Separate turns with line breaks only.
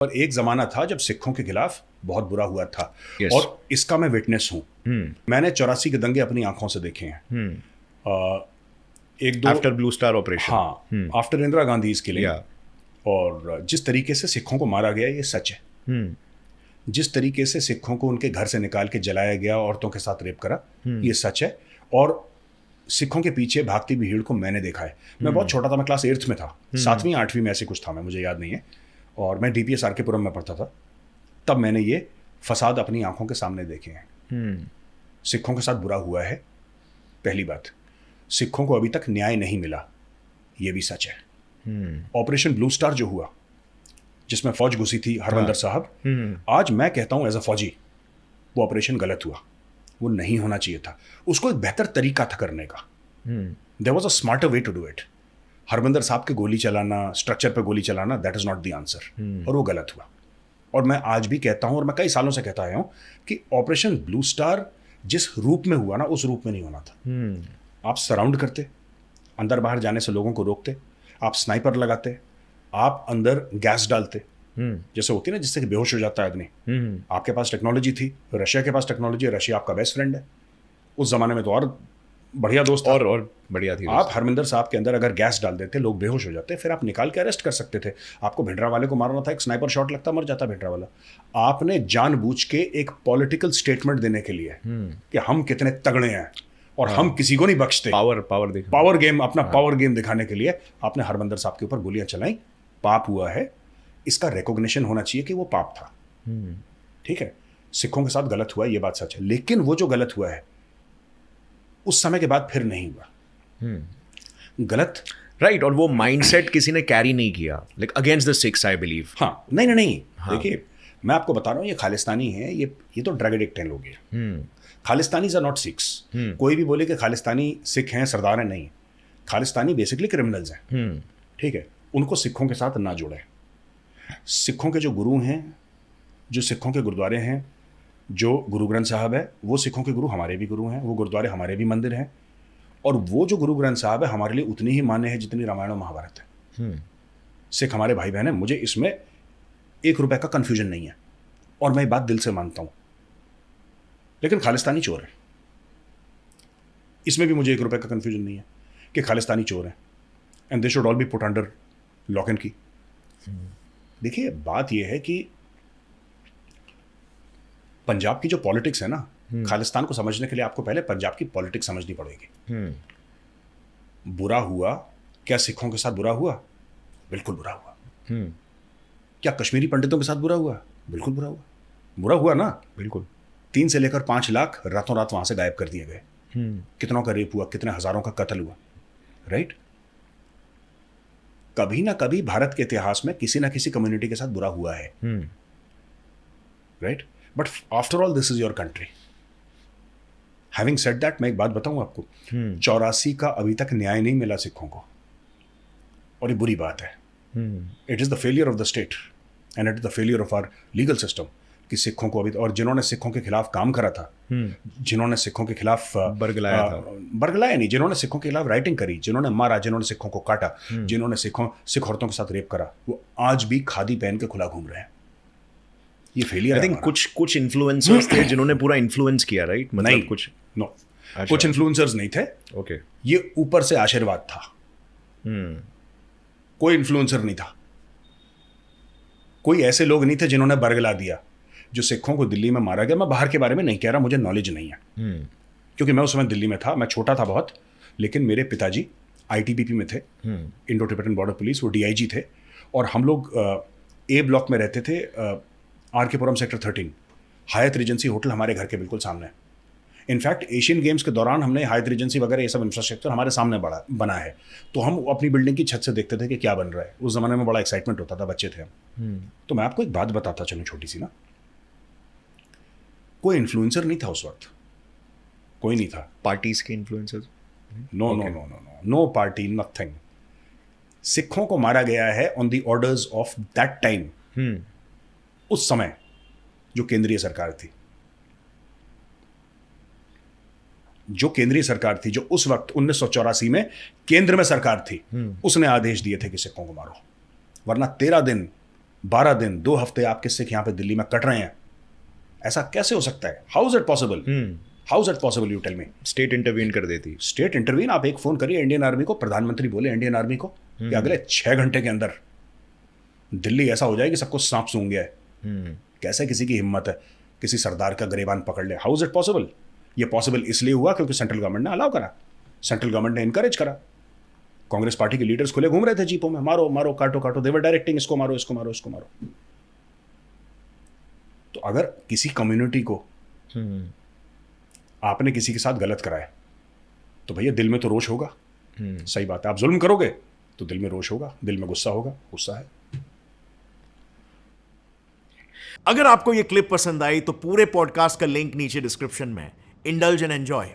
और एक ज़माना था जब सिखों के खिलाफ बहुत बुरा हुआ था।
Yes.
और इसका मैं विटनेस हूँ। मैंने 84 के दंगे अपनी आंखों से देखे हैं। एक दो
आफ्टर ब्लू स्टार ऑपरेशन।
हाँ, आफ्टर इंदिरा गांधी इसके लिए।
या
और जिस तरीके से सिखों को मारा गया ये सच है। जिस तरीके से सिखों को उनके घर से निकाल के जलाया गया, औरतों के साथ रेप करा, ये सच है। और सिखों के पीछे भागती भीड़ को मैंने देखा है। मैं बहुत छोटा था, मैं क्लास 8th में था, 7वीं 8वीं में ऐसे कुछ था, मैं मुझे याद नहीं है। और मैं DPS RK पुरम में पढ़ता था। तब मैंने ये फसाद अपनी आंखों के सामने देखे हैं। सिखों के साथ बुरा हुआ है, पहली बात। सिखों को अभी तक न्याय नहीं मिला, ये भी सच है। ऑपरेशन ब्लू स्टार जो हुआ, जिसमें फौज घुसी थी हरमंदर साहब, आज मैं कहता हूं एज अ फौजी, वो ऑपरेशन गलत हुआ, वो नहीं होना चाहिए था। उसको एक बेहतर तरीका था करने का। There was a smarter way to do it. Harmandar Sahib के गोली चलाना, स्ट्रक्चर पे गोली चलाना, that is not the answer. और वो गलत हुआ। और मैं आज भी कहता हूं, और मैं कई सालों से कहता आया हूं, कि ऑपरेशन ब्लू स्टार जिस रूप में हुआ ना, उस रूप में नहीं होना था। आप सराउंड करते, अंदर बाहर जाने से लोगों को रोकते, आप स्नाइपर लगाते, आप अंदर गैस डालते, जैसे होती है ना, जिससे कि बेहोश हो जाता है आदमी। आपके पास टेक्नोलॉजी थी, रशिया के पास टेक्नोलॉजी है, रशिया आपका बेस्ट फ्रेंड है। उस जमाने में तो और बढ़िया दोस्त था।
और बढ़िया थी।
आप हरमिंदर साहब के अंदर अगर गैस डाल देते, लोग बेहोश हो जाते, फिर आप निकाल के अरेस्ट कर सकते थे। आपको भिंडरा वाले को मारना था, एक स्नाइपर शॉट लगता, मर जाता भिंडरा वाला। आपने जानबूझ के एक पॉलिटिकल स्टेटमेंट देने के लिए कि हम कितने तगड़े हैं और हम किसी को नहीं बख्शते, पावर गेम, अपना पावर गेम दिखाने के लिए आपने हरमिंदर साहब के ऊपर गोलियां चलाई। पाप हुआ है, इसका रिकॉग्निशन होना चाहिए कि वो पाप था। ठीक है, सिखों के साथ गलत हुआ, ये बात सच है। लेकिन वो जो गलत हुआ है, उस समय के बाद फिर नहीं हुआ गलत।
राइट। और वो माइंडसेट किसी ने कैरी नहीं किया, like against the six, I believe.
हाँ, नहीं। देखिए, मैं आपको बता रहा हूँ, ये खालिस्तानी है, ये तो ड्रग एडिक्ट हैं लोग। ये खालिस्तानीज आर नॉट सिख्स। कोई भी बोले कि खालिस्तानी सिख हैं, सरदार हैं, नहीं। खालिस्तानी बेसिकली क्रिमिनल्स हैं। ठीक है, उनको सिखों के साथ ना जोड़ें। सिखों के जो गुरु हैं, जो सिखों के गुरुद्वारे हैं, जो गुरु ग्रंथ साहब है, वो सिखों के गुरु हमारे भी गुरु हैं, वो गुरुद्वारे हमारे भी मंदिर हैं। और वो जो गुरु ग्रंथ साहब है हमारे लिए उतनी ही मान्य है जितनी रामायण और महाभारत है। सिख हमारे भाई बहन है, मुझे इसमें 1 रुपए का कंफ्यूजन नहीं है, और मैं ये बात दिल से मानता हूं। लेकिन खालिस्तानी चोर है, इसमें भी मुझे 1 रुपए का कंफ्यूजन नहीं है कि खालिस्तानी चोर है, and they should all B put under lock and की। देखिए, बात यह है कि पंजाब की जो पॉलिटिक्स है ना, खालिस्तान को समझने के लिए आपको पहले पंजाब की पॉलिटिक्स समझनी पड़ेगी। बुरा हुआ क्या सिखों के साथ? बुरा हुआ, बिल्कुल बुरा हुआ। क्या कश्मीरी पंडितों के साथ बुरा हुआ? बिल्कुल बुरा हुआ। बुरा हुआ ना, बिल्कुल। 3 से लेकर 5 लाख रातों रात वहां से गायब कर दिए गए। कितनों का रेप हुआ, कितने हजारों का कत्ल हुआ। राइट। कभी ना कभी भारत के इतिहास में किसी ना किसी कम्युनिटी के साथ बुरा हुआ है। Right. But after all this is your country. Having said that, मैं एक बात बताऊं आपको, 84 का अभी तक न्याय नहीं मिला सिखों को, और ये बुरी बात है। It is the failure of the state and it is the failure of our legal system कि सिखों को अभी, और जिन्होंने सिखों के खिलाफ काम करा था, जिन्होंने सिखों के खिलाफ बरगलाया नहीं, जिन्होंने सिखों के खिलाफ राइटिंग करी, जिन्होंने मारा, जिन्होंने सिखों को काटा, जिन्होंने सिख औरतों के साथ रेप करा, वो आज भी खादी पहन के खुला घूम रहे हैं। ये फेलियर
आई थिंक कुछ इन्फ्लुएंसर्स थे जिन्होंने पूरा इन्फ्लुएंस किया, राइट? मतलब
नहीं, कुछ इन्फ्लुएंसर्स नहीं थे।
ओके।
ये ऊपर से आशीर्वाद था। कोई इन्फ्लुएंसर नहीं था, कोई ऐसे लोग नहीं थे जिन्होंने बरगला दिया जो सिखों को दिल्ली में मारा गया। मैं बाहर के बारे में नहीं कह रहा, मुझे नॉलेज नहीं है, क्योंकि मैं उस समय दिल्ली में था, मैं छोटा था बहुत। लेकिन मेरे पिताजी ITBP में थे, इंडो टिबेटन बॉर्डर पुलिस, वो DIG थे। और हम लोग A ब्लॉक में रहते थे, RK पुरम सेक्टर 13। हायत रीजेंसी होटल हमारे घर के बिल्कुल सामने। इनफैक्ट एशियन गेम्स के दौरान हमने हायत रीजेंसी वगैरह ये सब इंफ्रास्ट्रक्चर हमारे सामने बना है। तो हम अपनी बिल्डिंग की छत से देखते थे कि क्या बन रहा है। उस जमाने में बड़ा एक्साइटमेंट होता था, बच्चे थे हम। तो मैं आपको एक बात बताता चलूँ, छोटी सी ना। कोई इन्फ्लुएंसर नहीं था उस वक्त, कोई नहीं था।
पार्टीज के इन्फ्लुएंसर्स?
No party, nothing. सिखों को मारा गया है on the orders of that time. उस समय जो केंद्रीय सरकार थी, जो उस वक्त 1984 में केंद्र में सरकार थी, उसने आदेश दिए थे कि सिखों को मारो, वरना 13 दिन 12 दिन 2 हफ्ते आपके सिख यहाँ पे दिल्ली में कट रहे हैं, ऐसा कैसे हो सकता है? How is it possible? How is it possible, you tell me?
State intervene कर देती।
स्टेट इंटरवीन, आप एक फोन करिए इंडियन आर्मी को, प्रधानमंत्री बोले इंडियन आर्मी को कि अगले 6 घंटे के अंदर दिल्ली ऐसा हो जाए कि सबको सांप सूंघ गया है। कैसे किसी की हिम्मत है किसी सरदार का गरेबान पकड़ ले? How is it possible? ये पॉसिबल इसलिए हुआ क्योंकि सेंट्रल गवर्नमेंट ने अलाउ करा, सेंट्रल गवर्नमेंट ने इनकरेज करा। कांग्रेस पार्टी के लीडर्स खुले घूम रहे थे जीपों में, मारो मारो काटो काटो, दे वर डायरेक्टिंग, इसको मारो इसको मारो इसको मारो। तो अगर किसी कम्युनिटी को आपने किसी के साथ गलत कराया तो भैया दिल में तो रोष होगा। सही बात है, आप जुल्म करोगे तो दिल में रोष होगा, दिल में गुस्सा होगा, गुस्सा है।
अगर आपको यह क्लिप पसंद आई तो पूरे पॉडकास्ट का लिंक नीचे डिस्क्रिप्शन में। Indulge and enjoy.